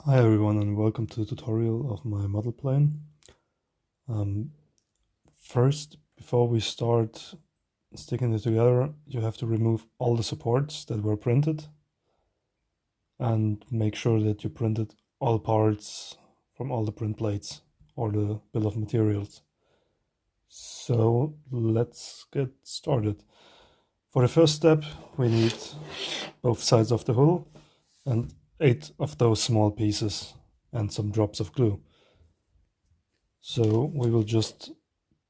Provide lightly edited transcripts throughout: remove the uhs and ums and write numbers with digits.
Hi everyone and welcome to the tutorial of my model plane. First, before we start sticking it together, you have to remove all the supports that were printed and make sure that you printed all parts from all the print plates or the bill of materials. So let's get started. For the first step, we need both sides of the hull and 8 of those small pieces and some drops of glue. So we will just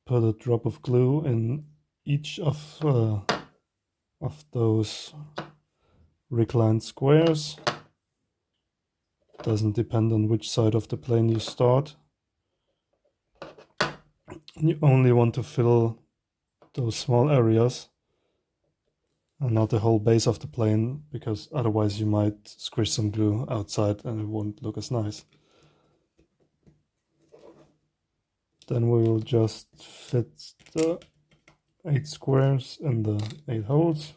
put a drop of glue in each of those reclined squares. Doesn't depend on which side of the plane you start. You only want to fill those small areas and not the whole base of the plane, because otherwise you might squish some glue outside and it won't look as nice. Then we will just fit the 8 squares in the 8 holes.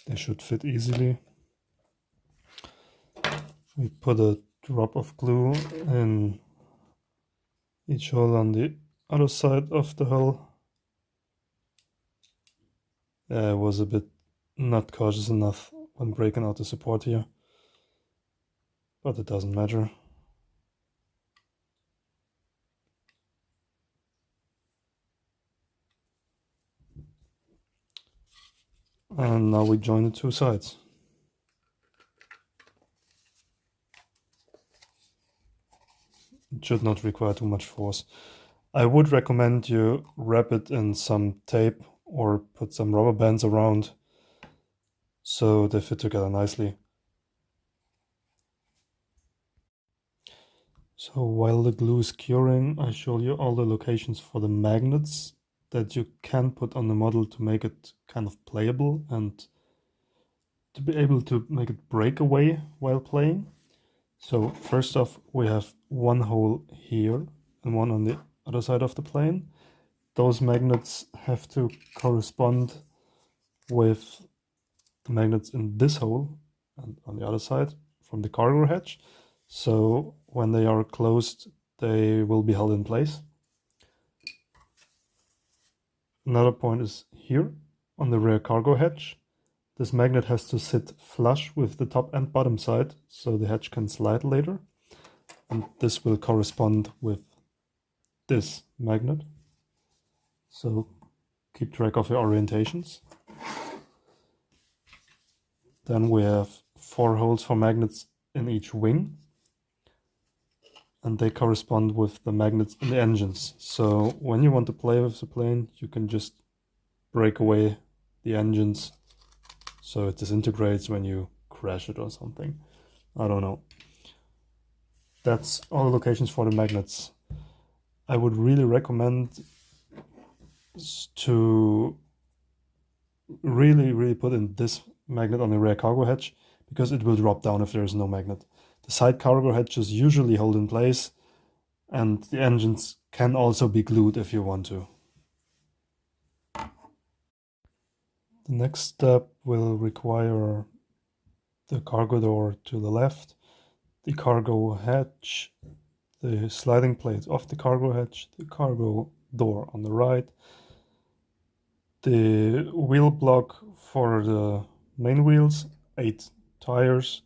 They should fit easily. We put a drop of glue in each hole on the other side of the hull. I was a bit not cautious enough when breaking out the support here, but it doesn't matter. And now we join the two sides. It should not require too much force. I would recommend you wrap it in some tape or put some rubber bands around so they fit together nicely. So while the glue is curing, I show you all the locations for the magnets that you can put on the model to make it kind of playable and to be able to make it break away while playing. So first off, we have one hole here and one on the other side of the plane. Those magnets have to correspond with the magnets in this hole and on the other side from the cargo hatch. So when they are closed, they will be held in place. Another point is here on the rear cargo hatch. This magnet has to sit flush with the top and bottom side so the hatch can slide later. And this will correspond with this magnet. So keep track of your orientations. Then we have 4 holes for magnets in each wing. And they correspond with the magnets in the engines. So when you want to play with the plane, you can just break away the engines so it disintegrates when you crash it or something. I don't know. That's all the locations for the magnets. I would really recommend to really put in this magnet on the rear cargo hatch, because it will drop down if there is no magnet. The side cargo hatches usually hold in place, and the engines can also be glued if you want to. The next step will require the cargo door to the left, the cargo hatch, the sliding plate of the cargo hatch, the cargo door on the right, the wheel block for the main wheels, 8 tires,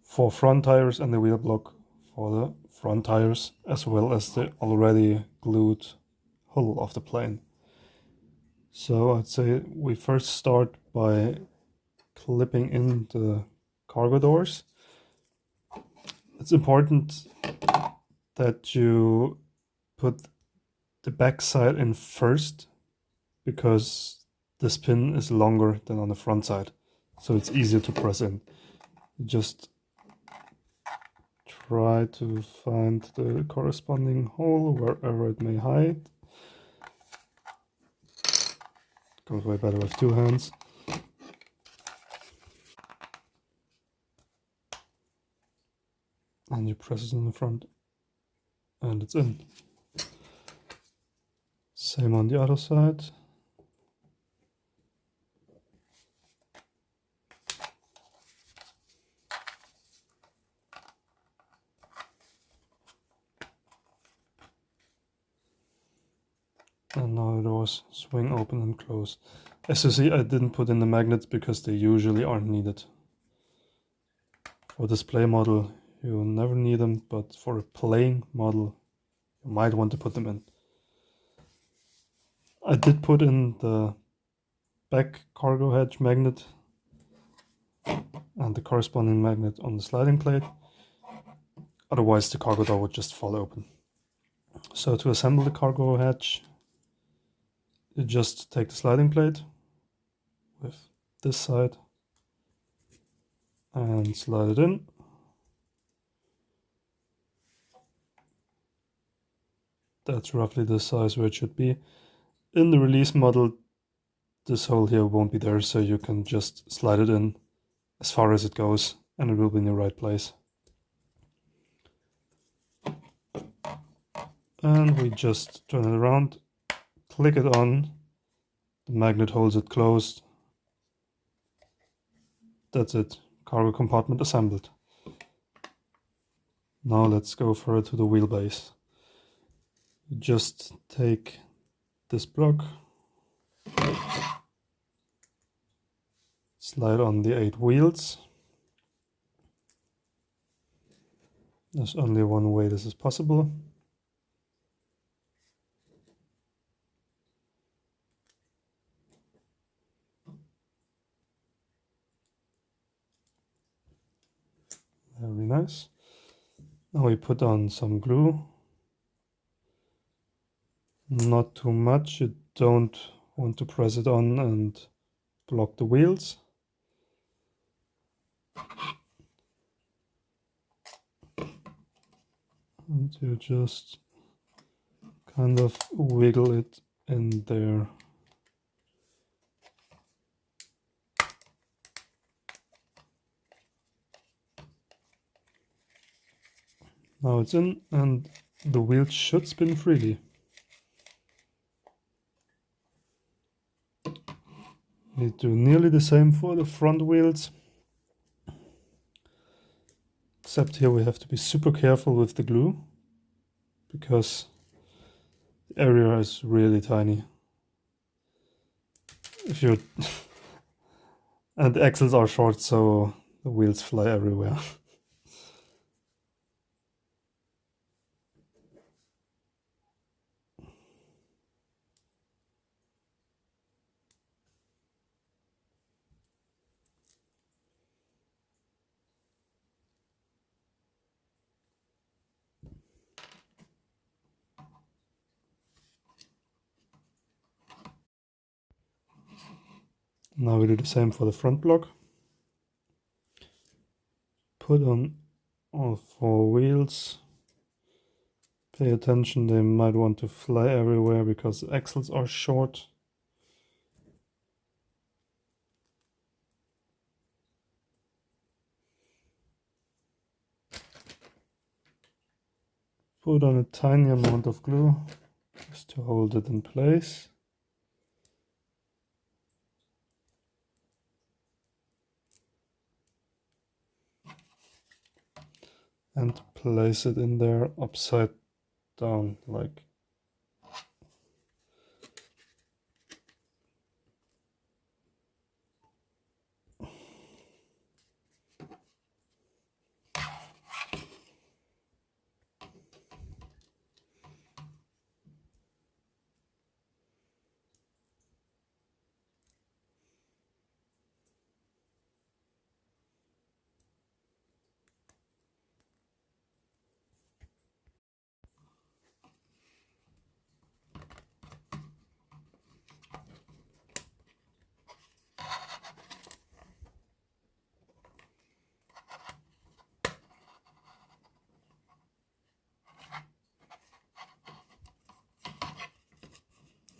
4 front tires, and the wheel block for the front tires, as well as the already glued hull of the plane. So I'd say we first start by clipping in the cargo doors. It's important that you put the back side in first, because this pin is longer than on the front side, so it's easier to press in. Just try to find the corresponding hole wherever it may hide. Goes way better with 2 hands. And you press it in the front and it's in. Same on the other side. And now the doors swing open and close. As you see, I didn't put in the magnets because they usually aren't needed. For display model, you never need them, but for a playing model, you might want to put them in. I did put in the back cargo hatch magnet and the corresponding magnet on the sliding plate. Otherwise, the cargo door would just fall open. So to assemble the cargo hatch, you just take the sliding plate with this side and slide it in. That's roughly the size where it should be. In the release model, this hole here won't be there, so you can just slide it in as far as it goes and it will be in the right place. And we just turn it around, click it on, the magnet holds it closed. That's it, cargo compartment assembled. Now let's go further to the wheelbase. You just take this block, slide on the 8 wheels. There's only one way this is possible. Very nice. Now we put on some glue. Not too much, you don't want to press it on and block the wheels. And you just kind of wiggle it in there. Now it's in and the wheels should spin freely. We do nearly the same for the front wheels. Except here we have to be super careful with the glue because the area is really tiny. If you and the axles are short, so the wheels fly everywhere. Now we do the same for the front block. Put on all 4 wheels. Pay attention, they might want to fly everywhere because the axles are short. Put on a tiny amount of glue just to hold it in place. And place it in there upside down, like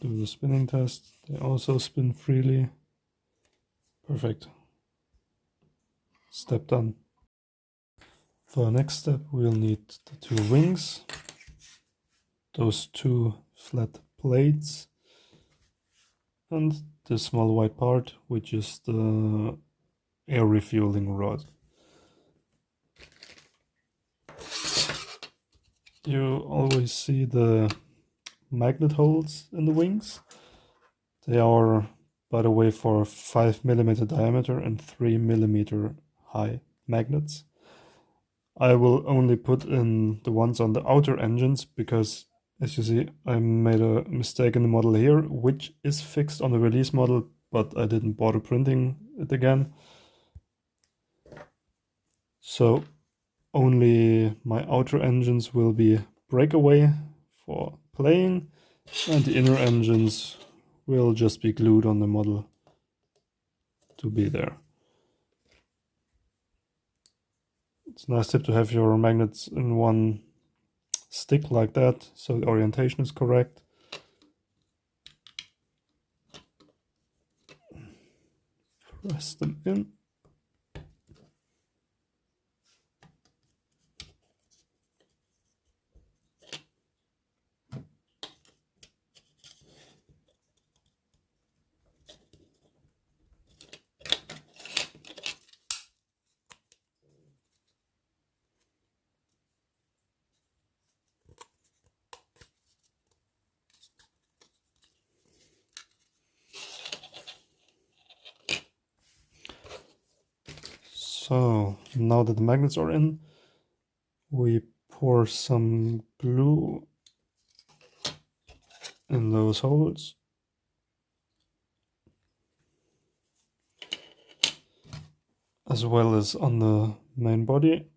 do the spinning test. They also spin freely. Perfect. Step done. For our next step, we'll need the 2 wings. Those 2 flat plates, and this small white part, which is the air refueling rod. You always see the magnet holes in the wings. They are, by the way, for 5mm diameter and 3mm high magnets. I will only put in the ones on the outer engines because, as you see, I made a mistake in the model here, which is fixed on the release model, but I didn't bother printing it again. So only my outer engines will be breakaway for playing, and the inner engines will just be glued on the model to be there. It's a nice tip to have your magnets in one stick like that, so the orientation is correct. Press them in. So now that the magnets are in, we pour some glue in those holes. As well as on the main body.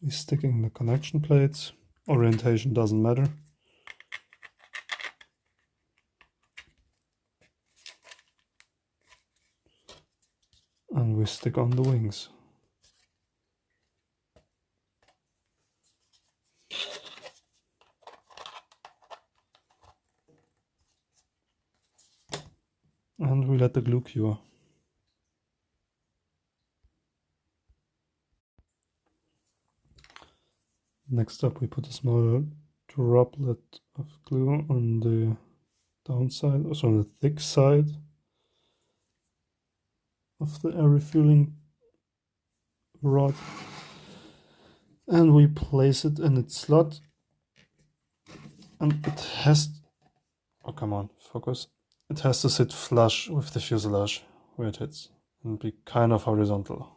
We're sticking the connection plates. Orientation doesn't matter. And we stick on the wings. And we let the glue cure. Next up, we put a small droplet of glue on the downside, also on the thick side of the air refueling rod. And we place it in its slot. And it has, oh come on, focus. It has to sit flush with the fuselage where it hits and be kind of horizontal.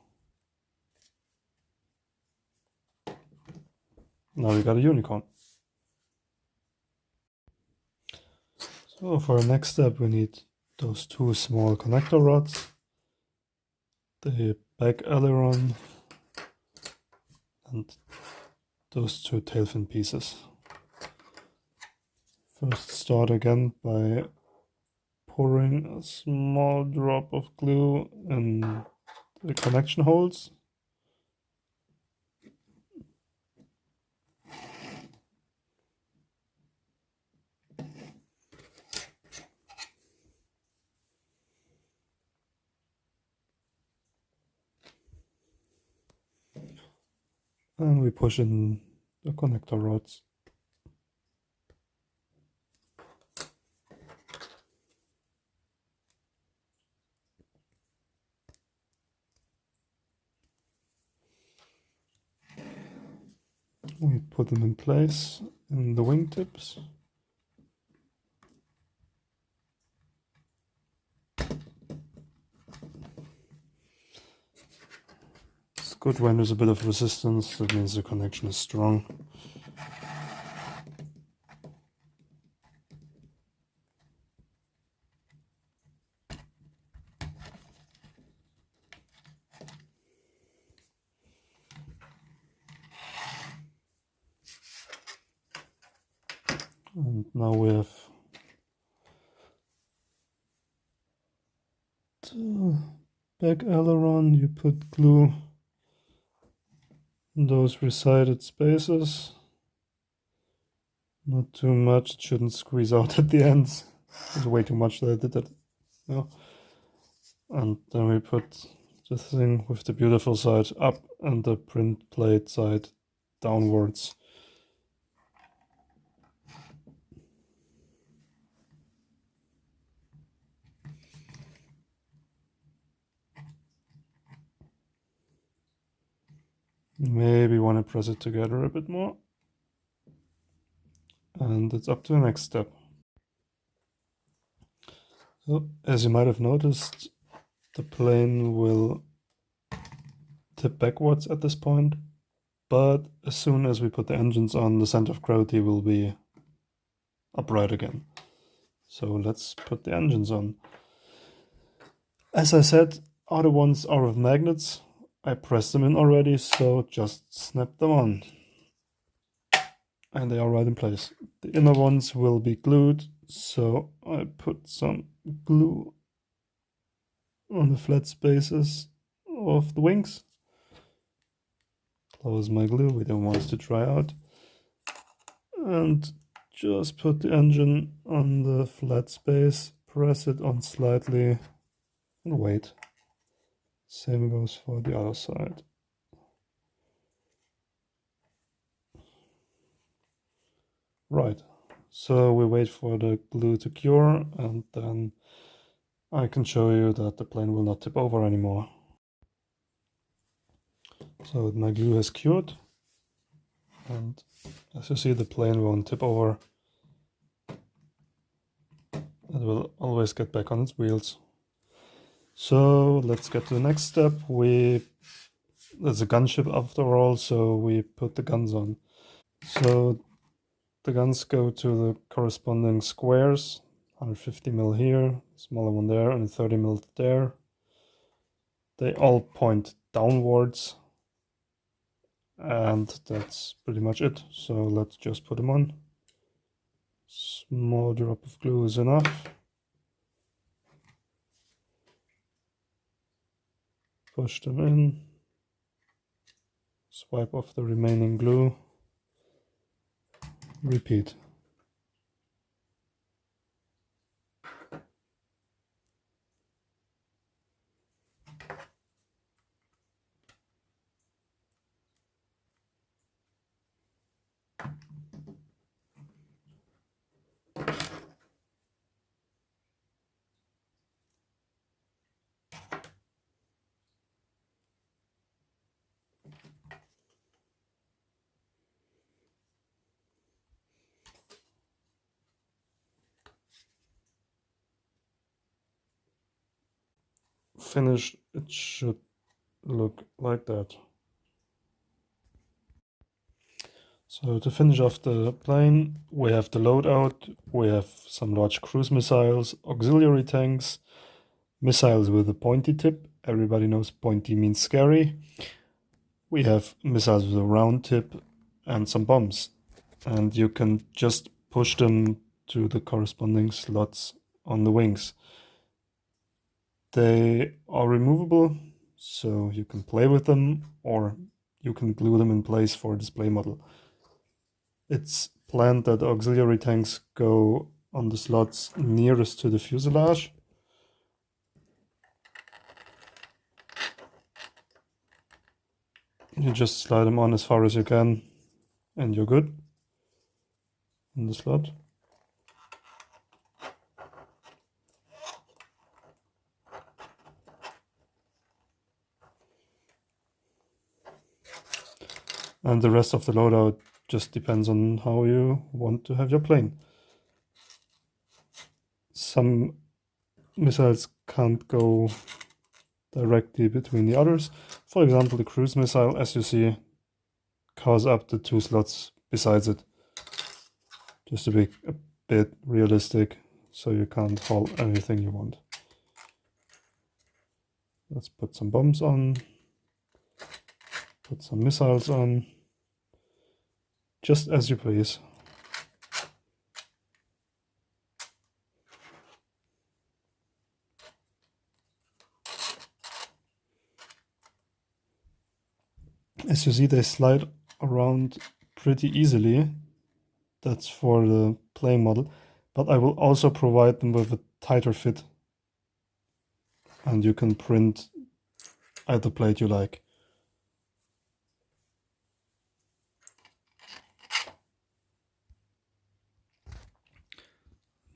Now we got a unicorn. So for our next step we need those two small connector rods, the back aileron, and those two tail fin pieces. First start again by pouring a small drop of glue in the connection holes. And we push in the connector rods. We put them in place in the wingtips. It's good when there's a bit of resistance, that means the connection is strong. And now we have the back aileron. You put glue in those resided spaces. Not too much, it shouldn't squeeze out at the ends. There's way too much that I did that. No. And then we put the thing with the beautiful side up and the print plate side downwards. Maybe want to press it together a bit more. And it's up to the next step. So, as you might have noticed, the plane will tip backwards at this point, but as soon as we put the engines on, the center of gravity will be upright again. So let's put the engines on. As I said, outer ones are with magnets. I pressed them in already, so just snap them on. And they are right in place. The inner ones will be glued, so I put some glue on the flat spaces of the wings. Close my glue, we don't want it to dry out. And just put the engine on the flat space, press it on slightly, and wait. Same goes for the other side. Right, so we wait for the glue to cure, and then I can show you that the plane will not tip over anymore. So my glue has cured, and as you see, the plane won't tip over. It will always get back on its wheels. So let's get to the next step. It's a gunship after all, so we put the guns on. So the guns go to the corresponding squares, 150mm here, smaller one there, and 30mm there. They all point downwards, and that's pretty much it. So let's just put them on. Small drop of glue is enough. Push them in. Swipe off the remaining glue. Repeat. Finished, it should look like that. So to finish off the plane, we have the loadout, we have some large cruise missiles, auxiliary tanks, missiles with a pointy tip. Everybody knows pointy means scary. We have missiles with a round tip and some bombs. And you can just push them to the corresponding slots on the wings. They are removable, so you can play with them, or you can glue them in place for a display model. It's planned that auxiliary tanks go on the slots nearest to the fuselage. You just slide them on as far as you can, and you're good in the slot. And the rest of the loadout just depends on how you want to have your plane. Some missiles can't go directly between the others. For example, the cruise missile, as you see, covers up the two slots besides it. Just to be a bit realistic, so you can't haul everything you want. Let's put some bombs on, put some missiles on, just as you please. As you see, they slide around pretty easily. That's for the plane model, but I will also provide them with a tighter fit. And you can print either plate you like.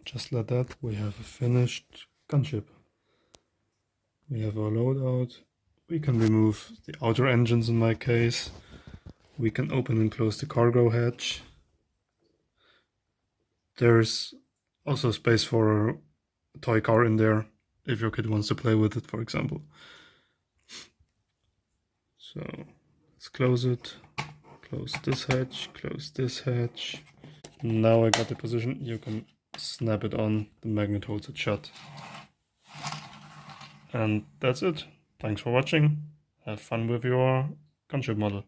Just like that, we have a finished gunship. We have our loadout. We can remove the outer engines in my case. We can open and close the cargo hatch. There's also space for a toy car in there, if your kid wants to play with it, for example. So let's close it. Close this hatch, close this hatch. Now I got the position, you can snap it on, the magnet holds it shut. And that's it. Thanks for watching. Have fun with your gunship model.